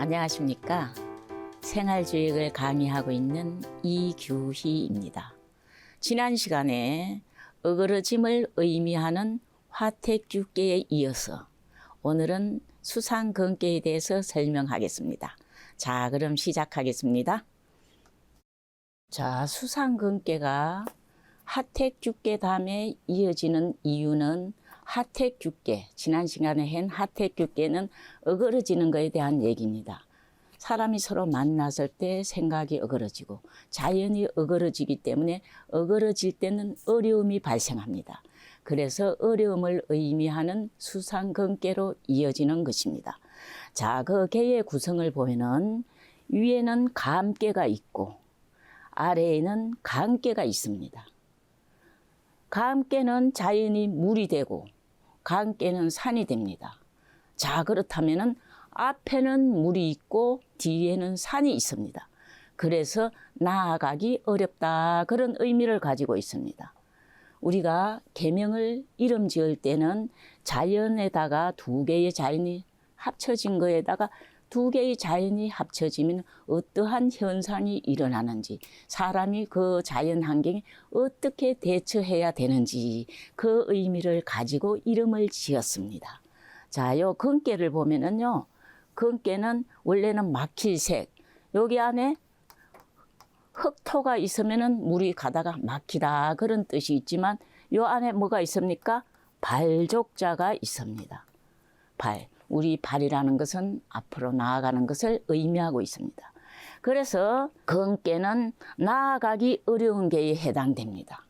안녕하십니까. 생활주익을 강의하고 있는 이규희입니다. 지난 시간에 어그러짐을 의미하는 화택주께에 이어서 오늘은 수상근께에 대해서 설명하겠습니다. 자, 그럼 시작하겠습니다. 자, 수상근께가 하택주께 다음에 이어지는 이유는 하택주께, 지난 시간에 한 하택주께는 어그러지는 것에 대한 얘기입니다. 사람이 서로 만났을 때 생각이 어그러지고 자연이 어그러지기 때문에 어그러질 때는 어려움이 발생합니다. 그래서 어려움을 의미하는 수상근께로 이어지는 것입니다. 자, 그 계의 구성을 보면은 위에는 감깨가 있고 아래에는 강깨가 있습니다. 감깨는 자연이 물이 되고 강깨는 산이 됩니다. 자, 그렇다면은 앞에는 물이 있고 뒤에는 산이 있습니다. 그래서 나아가기 어렵다, 그런 의미를 가지고 있습니다. 우리가 계명을 이름 지을 때는 자연에다가 두 개의 자연이 합쳐진 거에다가 두 개의 자연이 합쳐지면 어떠한 현상이 일어나는지, 사람이 그 자연 환경에 어떻게 대처해야 되는지 그 의미를 가지고 이름을 지었습니다. 자, 요 근깨를 보면은요, 근깨는 원래는 막힐색, 여기 안에 흙토가 있으면은 물이 가다가 막히다, 그런 뜻이 있지만 요 안에 뭐가 있습니까? 발족자가 있습니다. 발. 우리 발이라는 것은 앞으로 나아가는 것을 의미하고 있습니다. 그래서 근깨는 나아가기 어려운 게에 해당됩니다.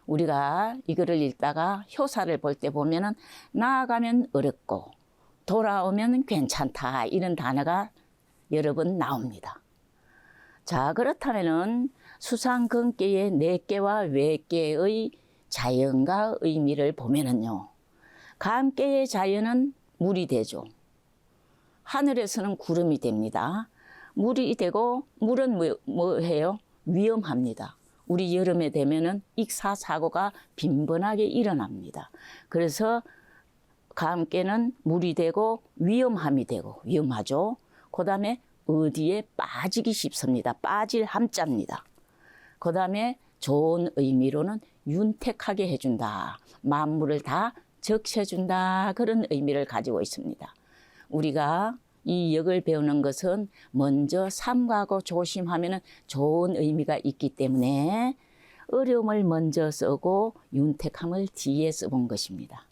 우리가 이거를 읽다가 효사를 볼 때 보면은 나아가면 어렵고 돌아오면 괜찮다, 이런 단어가 여러 번 나옵니다. 자, 그렇다면은 수상근깨의 내깨와 외깨의 자연과 의미를 보면은요, 감깨의 자연은 물이 되죠. 하늘에서는 구름이 됩니다. 물이 되고, 물은 뭐 해요? 위험합니다. 우리 여름에 되면은 익사사고가 빈번하게 일어납니다. 그래서 감깨는 물이 되고 위험함이 되고, 위험하죠. 그 다음에 어디에 빠지기 쉽습니다. 빠질 함자입니다. 그 다음에 좋은 의미로는 윤택하게 해준다, 만물을 다 적셔준다, 그런 의미를 가지고 있습니다. 우리가 이 역을 배우는 것은 먼저 삼가하고 조심하면 좋은 의미가 있기 때문에 어려움을 먼저 쓰고 윤택함을 뒤에 써본 것입니다.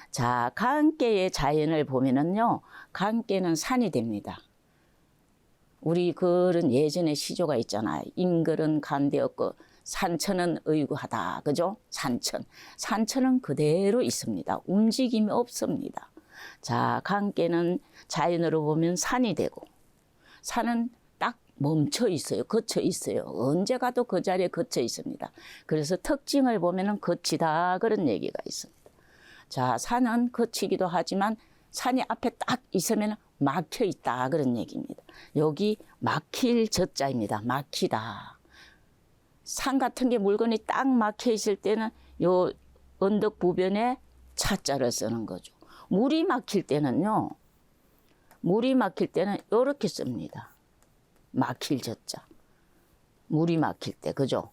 자, 강깨의 자연을 보면은요, 강깨는 산이 됩니다. 우리 글은 예전에 시조가 있잖아요. 인글은 간되었고 산천은 의구하다, 그죠? 산천은 그대로 있습니다. 움직임이 없습니다. 자, 강깨는 자연으로 보면 산이 되고, 산은 딱 멈춰 있어요. 거쳐 있어요. 언제 가도 그 자리에 거쳐 있습니다. 그래서 특징을 보면은 거치다, 그런 얘기가 있습니다. 자, 산은 거치기도 하지만 산이 앞에 딱 있으면 막혀 있다, 그런 얘기입니다. 여기 막힐 젖자입니다. 막히다. 산 같은 게 물건이 딱 막혀 있을 때는 요 언덕 부변에 차자를 쓰는 거죠. 물이 막힐 때는요, 물이 막힐 때는 요렇게 씁니다. 막힐 젖자. 물이 막힐 때, 그죠?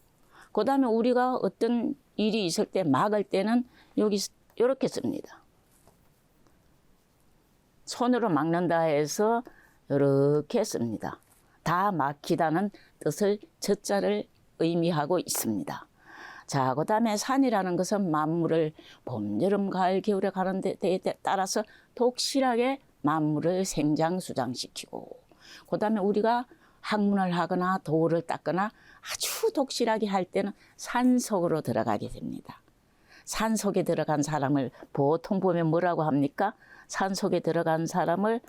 그 다음에 우리가 어떤 일이 있을 때 막을 때는 여기 요렇게 씁니다. 손으로 막는다 해서 이렇게 씁니다. 다 막히다는 뜻을 젖자를 의미하고 있습니다. 자, 그 다음에 산이라는 것은 만물을 봄, 여름, 가을, 겨울에 가는 데에 따라서 독실하게 만물을 생장수장시키고, 그 다음에 우리가 학문을 하거나 도를 닦거나 아주 독실하게 할 때는 산 속으로 들어가게 됩니다. 산 속에 들어간 사람을 보통 보면 뭐라고 합니까? 산 속에 들어간 사람을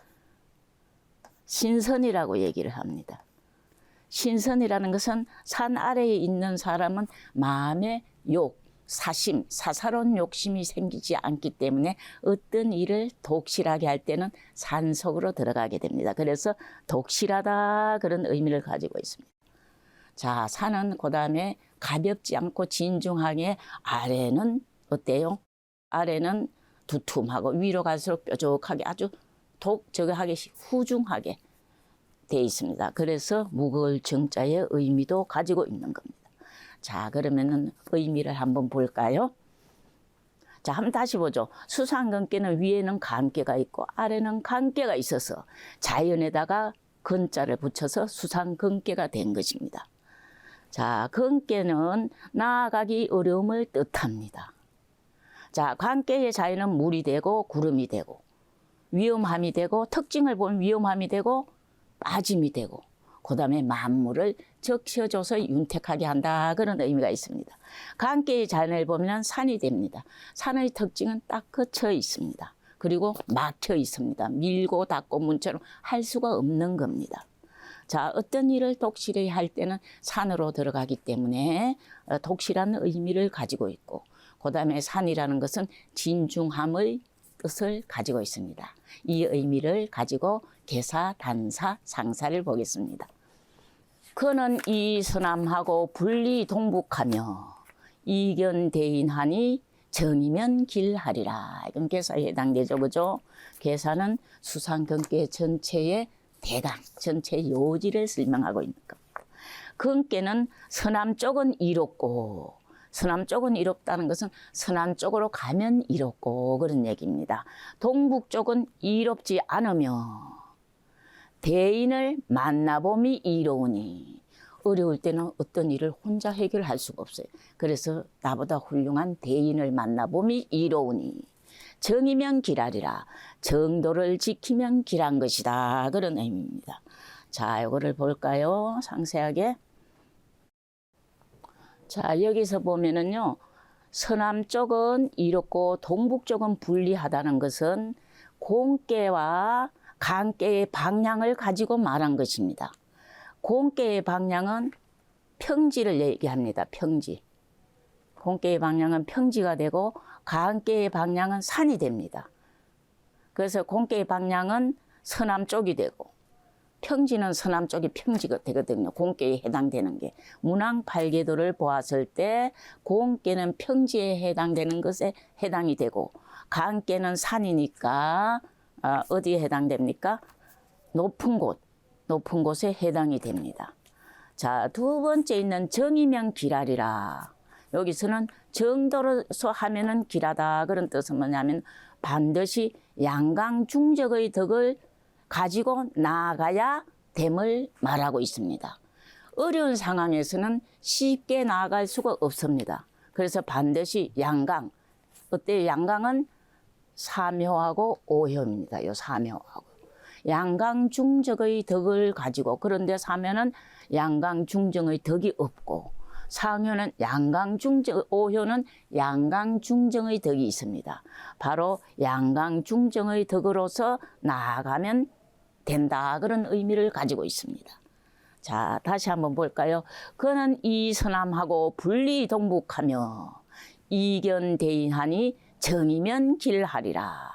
신선이라고 얘기를 합니다. 신선이라는 것은 산 아래에 있는 사람은 마음의 욕, 사심, 사사로운 욕심이 생기지 않기 때문에 어떤 일을 독실하게 할 때는 산 속으로 들어가게 됩니다. 그래서 독실하다, 그런 의미를 가지고 있습니다. 자, 산은 그 다음에 가볍지 않고 진중하게, 아래는 어때요? 아래는 두툼하고 위로 갈수록 뾰족하게 아주 독저하게 후중하게 되어 있습니다. 그래서 무거울 정자의 의미도 가지고 있는 겁니다. 자, 그러면은 의미를 한번 볼까요? 자, 한번 다시 보죠. 수상근깨는 위에는 간깨가 있고 아래는 간깨가 있어서 자연에다가 근자를 붙여서 수상근깨가 된 것입니다. 자, 근깨는 나아가기 어려움을 뜻합니다. 자, 간깨의 자연은 물이 되고 구름이 되고 위험함이 되고 특징을 보면 위험함이 되고 빠짐이 되고 그 다음에 만물을 적셔줘서 윤택하게 한다 그런 의미가 있습니다. 간깨의 자연을 보면 산이 됩니다. 산의 특징은 딱 걷혀 있습니다. 그리고 막혀 있습니다. 밀고 닫고 문처럼 할 수가 없는 겁니다. 자, 어떤 일을 독실히 할 때는 산으로 들어가기 때문에 독실한 의미를 가지고 있고 그 다음에 산이라는 것은 진중함의 뜻을 가지고 있습니다. 이 의미를 가지고 개사, 단사, 상사를 보겠습니다. 그는 이 서남하고 분리 동북하며 이견대인하니 정이면 길하리라. 이건 개사에 해당되죠. 그죠? 개사는 수상근깨 전체의 대강, 전체 요지를 설명하고 있는 겁니다. 근깨는 서남 쪽은 이롭고 서남 쪽은 이롭다는 것은 서남 쪽으로 가면 이롭고 그런 얘기입니다. 동북 쪽은 이롭지 않으며 대인을 만나봄이 이로우니 어려울 때는 어떤 일을 혼자 해결할 수가 없어요. 그래서 나보다 훌륭한 대인을 만나봄이 이로우니 정이면 길하리라. 정도를 지키면 길한 것이다. 그런 의미입니다. 자, 이거를 볼까요? 상세하게. 자, 여기서 보면은요. 서남 쪽은 이롭고 동북 쪽은 불리하다는 것은 공깨와 간깨의 방향을 가지고 말한 것입니다. 공깨의 방향은 평지를 얘기합니다. 평지. 공깨의 방향은 평지가 되고 간깨의 방향은 산이 됩니다. 그래서 공깨의 방향은 서남 쪽이 되고 평지는 서남 쪽이 평지가 되거든요. 공깨에 해당되는 게. 문왕팔계도를 보았을 때 공깨는 평지에 해당되는 것에 해당이 되고 간깨는 산이니까 어디에 해당됩니까? 높은 곳에 해당이 됩니다. 자, 두 번째 있는 정이면 길하리라. 여기서는 정도로서 하면은 길하다. 그런 뜻은 뭐냐면 반드시 양강중적의 덕을 가지고 나아가야 됨을 말하고 있습니다. 어려운 상황에서는 쉽게 나아갈 수가 없습니다. 그래서 반드시 양강. 어때요? 양강은 사묘하고 오효입니다. 요 사묘하고. 양강중적의 덕을 가지고 그런데 사묘는 양강중정의 덕이 없고 상효는 양강중정, 오효는 양강중정의 덕이 있습니다. 바로 양강중정의 덕으로서 나아가면 된다. 그런 의미를 가지고 있습니다. 자, 다시 한번 볼까요? 그는 이 서남하고 분리 동북하며 이견대인하니 정이면 길하리라.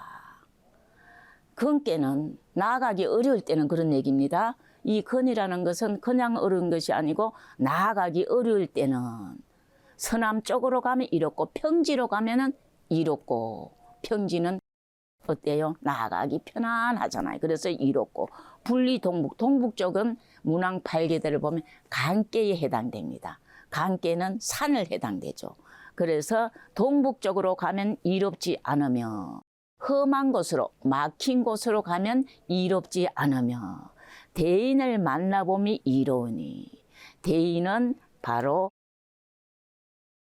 근깨는 나아가기 어려울 때는 그런 얘기입니다. 이 근이라는 것은 그냥 어려운 것이 아니고 나아가기 어려울 때는 서남 쪽으로 가면 이롭고 평지로 가면은 이롭고 평지는 어때요? 나아가기 편안하잖아요. 그래서 이롭고 분리 동북 쪽은 문왕팔계대를 보면 간깨에 해당됩니다. 간깨는 산을 해당되죠. 그래서 동북 쪽으로 가면 이롭지 않으며 험한 곳으로 막힌 곳으로 가면 이롭지 않으며 대인을 만나봄이 이로우니 대인은 바로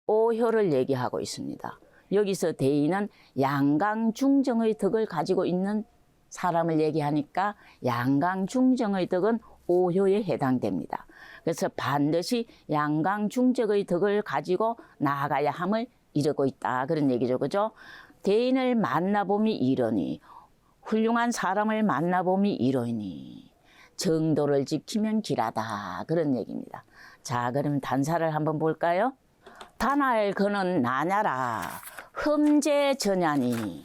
오효를 얘기하고 있습니다. 여기서 대인은 양강중정의 덕을 가지고 있는 사람을 얘기하니까 양강중정의 덕은 오효에 해당됩니다. 그래서 반드시 양강중정의 덕을 가지고 나아가야 함을 이루고 있다. 그런 얘기죠. 그죠? 대인을 만나봄이 이러니 훌륭한 사람을 만나봄이 이러니 정도를 지키면 길하다. 그런 얘기입니다. 자, 그러면 단사를 한번 볼까요? 단할 그는 나냐라 흠제 전야니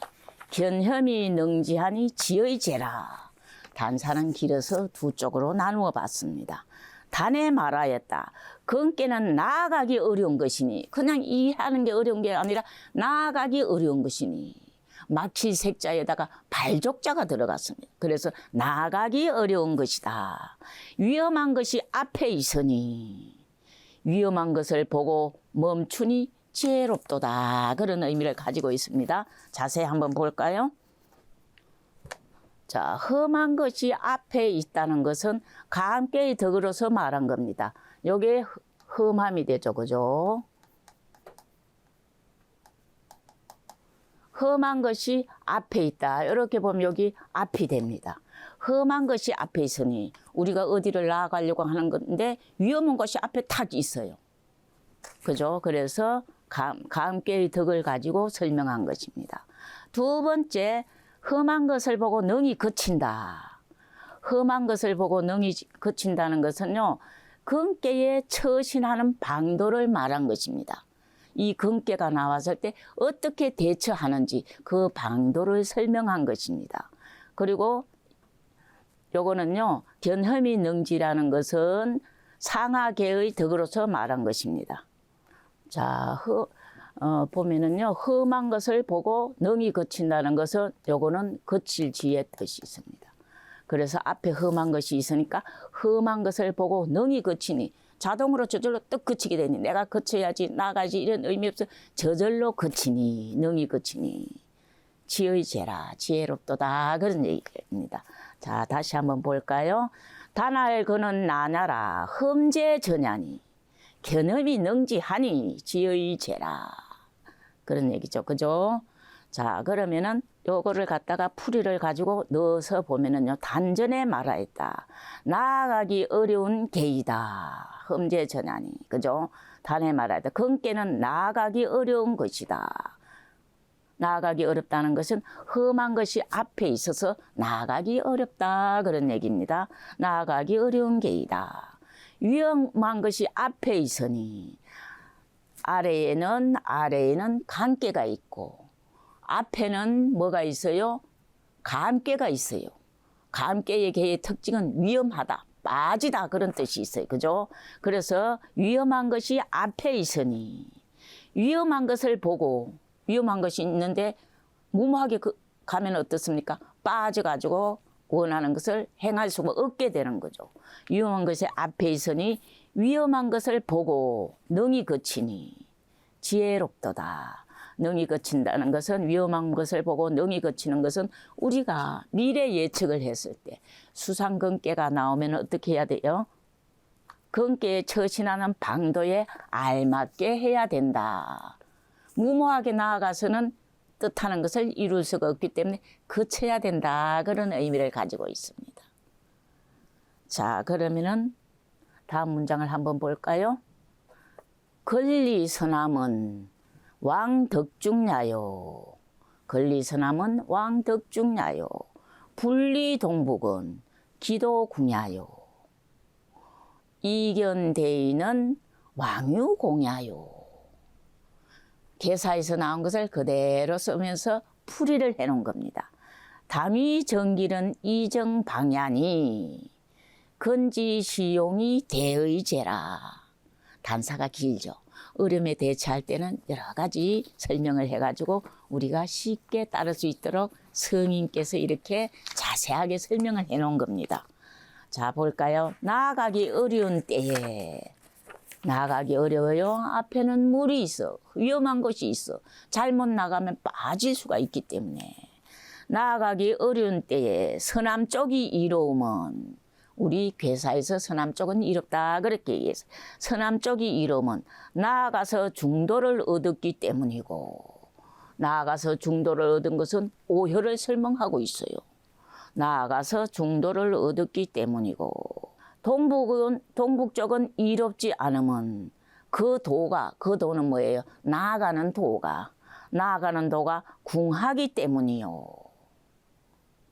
견혐이 능지하니 지의 제라. 단사는 길어서 두 쪽으로 나누어 봤습니다. 단에 말하였다. 근깨는 나아가기 어려운 것이니 그냥 이해하는 게 어려운 게 아니라 나아가기 어려운 것이니 막히 색자에다가 발족자가 들어갔습니다. 그래서 나아가기 어려운 것이다. 위험한 것이 앞에 있으니 위험한 것을 보고 멈추니 지혜롭도다. 그런 의미를 가지고 있습니다. 자세히 한번 볼까요? 자, 험한 것이 앞에 있다는 것은 함께 덕으로서 말한 겁니다. 요게 험함이 되죠. 그죠? 험한 것이 앞에 있다. 이렇게 보면 여기 앞이 됩니다. 험한 것이 앞에 있으니 우리가 어디를 나아가려고 하는 건데 위험한 것이 앞에 탁 있어요. 그죠? 그래서 함께의 덕을 가지고 설명한 것입니다. 두 번째, 험한 것을 보고 능히 그친다. 험한 것을 보고 능히 그친다는 것은요, 금깨에 처신하는 방도를 말한 것입니다. 이 금깨가 나왔을 때 어떻게 대처하는지 그 방도를 설명한 것입니다. 그리고 요거는요, 견험이 능지라는 것은 상하계의 덕으로서 말한 것입니다. 자, 보면은요, 험한 것을 보고 능히 그친다는 것은 요거는 그칠 지혜의 뜻이 있습니다. 그래서 앞에 험한 것이 있으니까 험한 것을 보고 능히 그치니 자동으로 저절로 떡 그치게 되니 내가 그쳐야지 나가지 이런 의미 없어 저절로 그치니 능히 그치니 지의 죄라 지혜롭도다 그런 얘기입니다. 자, 다시 한번 볼까요? 단할 그는 나냐라 험제 전야니 견험이 능지하니 지의 죄라 그런 얘기죠. 그죠? 자, 그러면은 요거를 갖다가 풀이를 가지고 넣어서 보면은요, 단전에 말하였다. 나아가기 어려운 계이다. 험제 전하니. 그죠? 단에 말하였다. 금깨는 나아가기 어려운 것이다. 나아가기 어렵다는 것은 험한 것이 앞에 있어서 나아가기 어렵다. 그런 얘기입니다. 나아가기 어려운 계이다. 위험한 것이 앞에 있으니 아래에는 강깨가 있고 앞에는 뭐가 있어요? 감깨가 있어요. 감깨의 개의 특징은 위험하다, 빠지다 그런 뜻이 있어요. 그죠? 그래서 위험한 것이 앞에 있으니 위험한 것을 보고 위험한 것이 있는데 무모하게 가면 어떻습니까? 빠져가지고 원하는 것을 행할 수가 없게 되는 거죠. 위험한 것이 앞에 있으니 위험한 것을 보고 능히 그치니 지혜롭도다. 능히 그친다는 것은 위험한 것을 보고 능히 그치는 것은 우리가 미래 예측을 했을 때 수상근깨가 나오면 어떻게 해야 돼요? 근깨에 처신하는 방도에 알맞게 해야 된다. 무모하게 나아가서는 뜻하는 것을 이룰 수가 없기 때문에 그쳐야 된다. 그런 의미를 가지고 있습니다. 자, 그러면은 다음 문장을 한번 볼까요? 권리선함은 왕덕중야요. 권리선함은 왕덕중야요. 분리동북은 기도궁야요. 이견대의는 왕유공야요. 개사에서 나온 것을 그대로 쓰면서 풀이를 해놓은 겁니다. 담위정길은 이정방야니 건지시용이 대의제라. 단사가 길죠. 어려움에 대처할 때는 여러 가지 설명을 해가지고 우리가 쉽게 따를 수 있도록 성인께서 이렇게 자세하게 설명을 해놓은 겁니다. 자, 볼까요? 나아가기 어려운 때에 나아가기 어려워요. 앞에는 물이 있어. 위험한 것이 있어. 잘못 나가면 빠질 수가 있기 때문에 나아가기 어려운 때에 서남 쪽이 이로움은 우리 괴사에서 서남 쪽은 이롭다 그렇게 얘기해서 서남 쪽이 이로움은 나아가서 중도를 얻었기 때문이고 나아가서 중도를 얻은 것은 오효를 설명하고 있어요. 나아가서 중도를 얻었기 때문이고 동북 쪽은 이롭지 않으면 그 도는 뭐예요? 나아가는 도가 궁하기 때문이요.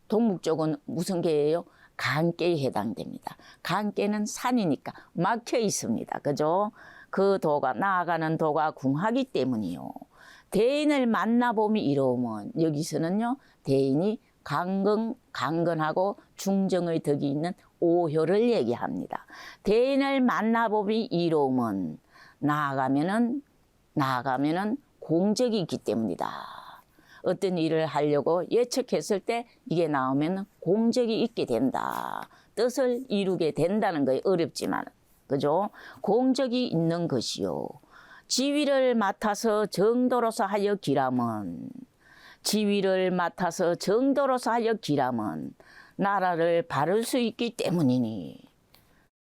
동북 쪽은 무슨 계예요? 간깨에 해당됩니다. 간깨는 산이니까 막혀 있습니다. 그죠? 그 도가 나아가는 도가 궁하기 때문이요. 대인을 만나봄이 이로움은 여기서는요. 대인이 강건하고 중정의 덕이 있는 오효를 얘기합니다. 대인을 만나봄이 이로움은 나아가면은 공적이 있기 때문이다. 어떤 일을 하려고 예측했을 때 이게 나오면 공적이 있게 된다. 뜻을 이루게 된다는 거예요. 어렵지만. 그죠? 공적이 있는 것이요. 지위를 맡아서 정도로서 하여 기람은 지위를 맡아서 정도로서 하여 기람은 나라를 바를 수 있기 때문이니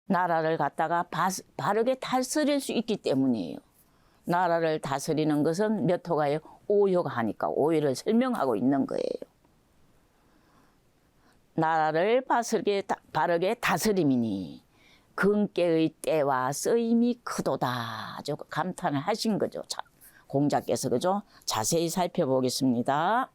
나라를 갖다가 바르게 다스릴 수 있기 때문이에요. 나라를 다스리는 것은 몇 호가요? 오효가 하니까 오효를 설명하고 있는 거예요. 나라를 바르게 다스림이니 근께의 때와 쓰임이 크도다. 아주 감탄을 하신 거죠. 자, 공자께서 그죠? 자세히 살펴보겠습니다.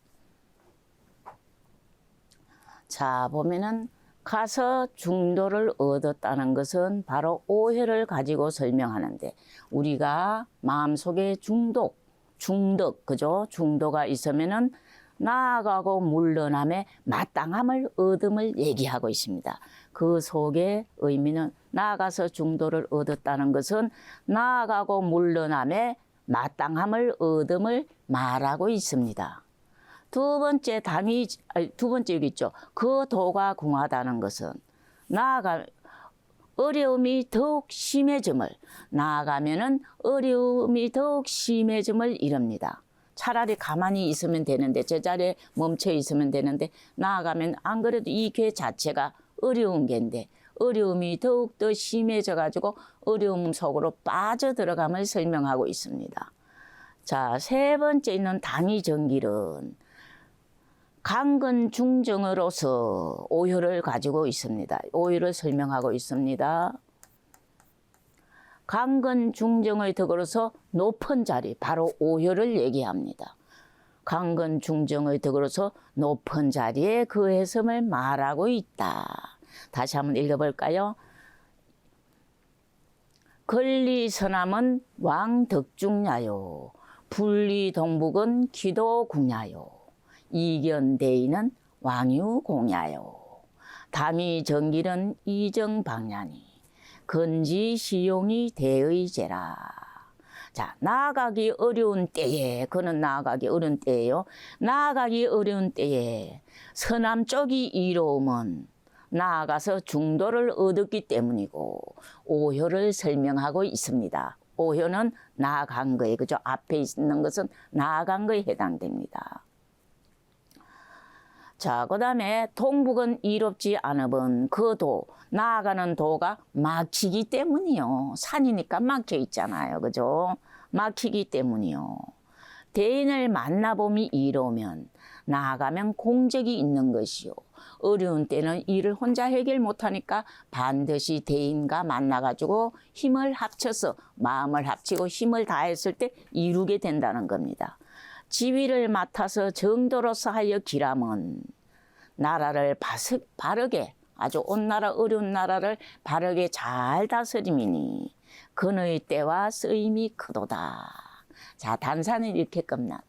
자, 보면은 가서 중도를 얻었다는 것은 바로 오해를 가지고 설명하는데 우리가 마음속에 중독, 그죠? 중도가 있으면은 나아가고 물러남의 마땅함을 얻음을 얘기하고 있습니다. 그 속의 의미는 나아가서 중도를 얻었다는 것은 나아가고 물러남의 마땅함을 얻음을 말하고 있습니다. 두 번째 여기 있죠. 그 도가 궁하다는 것은 어려움이 더욱 심해짐을 나아가면은 어려움이 더욱 심해짐을 이릅니다. 차라리 가만히 있으면 되는데 제자리에 멈춰 있으면 되는데 나아가면 안 그래도 이 궤 자체가 어려운 궤인데 어려움이 더욱더 심해져 가지고 어려움 속으로 빠져들어감을 설명하고 있습니다. 자, 세 번째 있는 당위정길은 강근 중정으로서 오효를 가지고 있습니다. 오효를 설명하고 있습니다. 강근 중정의 덕으로서 높은 자리, 바로 오효를 얘기합니다. 강근 중정의 덕으로서 높은 자리에 그 해성을 말하고 있다. 다시 한번 읽어볼까요? 권리선암은 왕덕중야요. 분리동북은 기도궁야요. 이견대의는 왕유공야요. 당위정길은 이정방야니 건지시용이 대의제라. 자, 나아가기 어려운 때에, 그는 나아가기 어려운 때예요. 나아가기 어려운 때에 서남 쪽이 이로움은 나아가서 중도를 얻었기 때문이고 오효를 설명하고 있습니다. 오효는 나아간 거예요. 그죠? 앞에 있는 것은 나아간 거에 해당됩니다. 자, 그 다음에 동북은 이롭지 않으면 그 도, 나아가는 도가 막히기 때문이요. 산이니까 막혀 있잖아요. 그죠? 막히기 때문이요. 대인을 만나봄이 이로우면 나아가면 공적이 있는 것이요. 어려운 때는 일을 혼자 해결 못하니까 반드시 대인과 만나가지고 힘을 합쳐서 마음을 합치고 힘을 다했을 때 이루게 된다는 겁니다. 지위를 맡아서 정도로서 하여 기람은 나라를 바르게 아주 온 나라 어려운 나라를 바르게 잘 다스림이니 근의 때와 쓰임이 크도다. 자, 단사는 이렇게 끝납니다.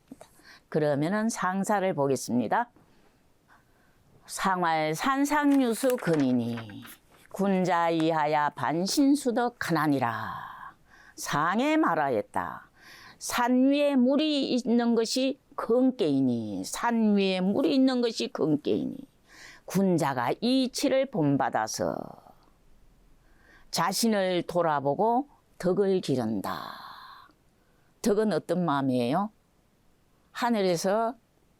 그러면은 상사를 보겠습니다. 상활 산상유수 근이니 군자 이하야 반신수덕 가난이라. 상에 말하였다. 산 위에 물이 있는 것이 근께이니 산 위에 물이 있는 것이 근께이니 군자가 이치를 본받아서 자신을 돌아보고 덕을 기른다. 덕은 어떤 마음이에요? 하늘에서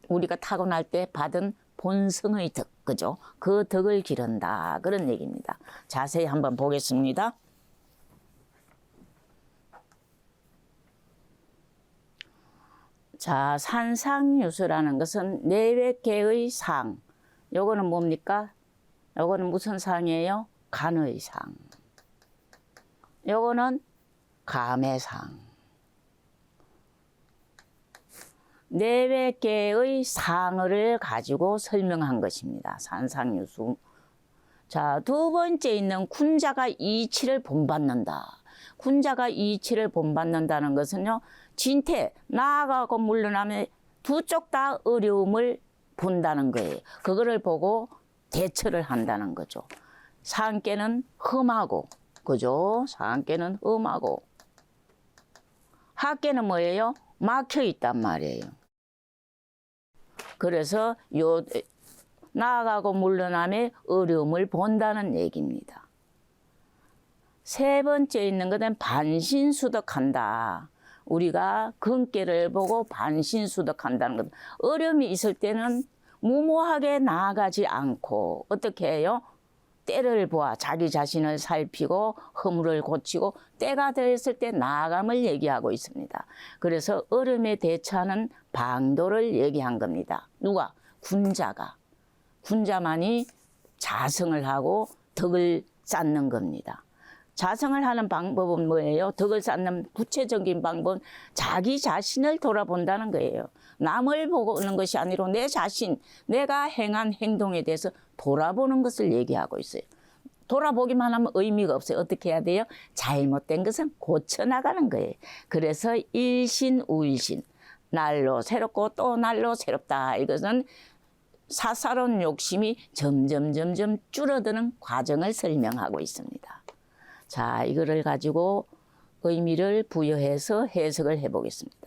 우리가 타고날 때 받은 본성의 덕, 그죠? 그 덕을 기른다. 그런 얘기입니다. 자세히 한번 보겠습니다. 자, 산상유수라는 것은 내외계의 상. 요거는 뭡니까? 요거는 무슨 상이에요? 간의 상. 요거는 감의 상. 내외계의 상을 가지고 설명한 것입니다. 산상유수. 자, 두 번째 있는 군자가 이치를 본받는다. 군자가 이치를 본받는다는 것은요, 진퇴, 나아가고 물러나면 두 쪽 다 어려움을 본다는 거예요. 그거를 보고 대처를 한다는 거죠. 상께는 험하고, 그죠? 상께는 험하고. 하께는 뭐예요? 막혀 있단 말이에요. 그래서 나아가고 물러남의 어려움을 본다는 얘기입니다. 세 번째 있는 것은 반신수덕한다. 우리가 근깨를 보고 반신수덕한다는 것. 어려움이 있을 때는 무모하게 나아가지 않고 어떻게 해요? 때를 보아 자기 자신을 살피고 허물을 고치고 때가 되었을 때 나아감을 얘기하고 있습니다. 그래서 어려움에 대처하는 방도를 얘기한 겁니다. 누가? 군자가. 군자만이 자성을 하고 덕을 쌓는 겁니다. 자성을 하는 방법은 뭐예요? 덕을 쌓는 구체적인 방법은 자기 자신을 돌아본다는 거예요. 남을 보는 것이 아니라 내 자신, 내가 행한 행동에 대해서 돌아보는 것을 얘기하고 있어요. 돌아보기만 하면 의미가 없어요. 어떻게 해야 돼요? 잘못된 것은 고쳐나가는 거예요. 그래서 일신우일신, 날로 새롭고 또 날로 새롭다. 이것은 사사로운 욕심이 점점 줄어드는 과정을 설명하고 있습니다. 자, 이거를 가지고 의미를 부여해서 해석을 해보겠습니다.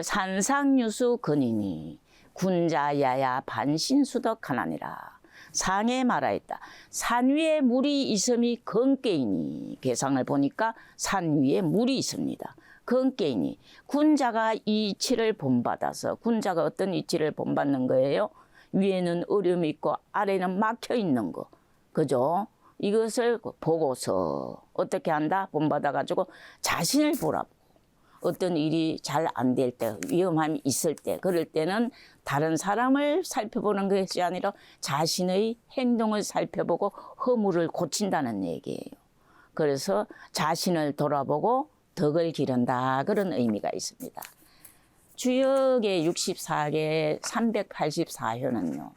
산상유수 근이니 군자야야 반신수덕하나니라. 상에 말하였다. 산 위에 물이 있음이 근깨이니. 개상을 보니까 산 위에 물이 있습니다. 근깨이니. 군자가 이 이치를 본받아서, 군자가 어떤 이치를 본받는 거예요? 위에는 어려움이 있고 아래는 막혀 있는 거. 그죠? 이것을 보고서 어떻게 한다? 본받아가지고 자신을 보라고. 어떤 일이 잘 안 될 때, 위험함이 있을 때, 그럴 때는 다른 사람을 살펴보는 것이 아니라 자신의 행동을 살펴보고 허물을 고친다는 얘기예요. 그래서 자신을 돌아보고 덕을 기른다. 그런 의미가 있습니다. 주역의 64개 384효는요.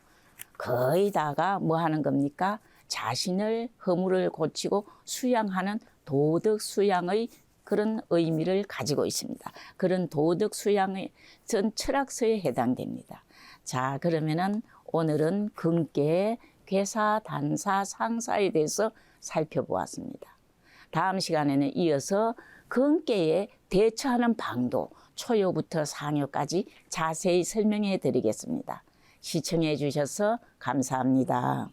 거의 다가 뭐 하는 겁니까? 자신을 허물을 고치고 수양하는 도덕 수양의 그런 의미를 가지고 있습니다. 그런 도덕 수양의 전 철학서에 해당됩니다. 자, 그러면은 오늘은 근깨, 괴사, 단사, 상사에 대해서 살펴보았습니다. 다음 시간에는 이어서 근깨에 대처하는 방도, 초요부터 상요까지 자세히 설명해 드리겠습니다. 시청해 주셔서 감사합니다.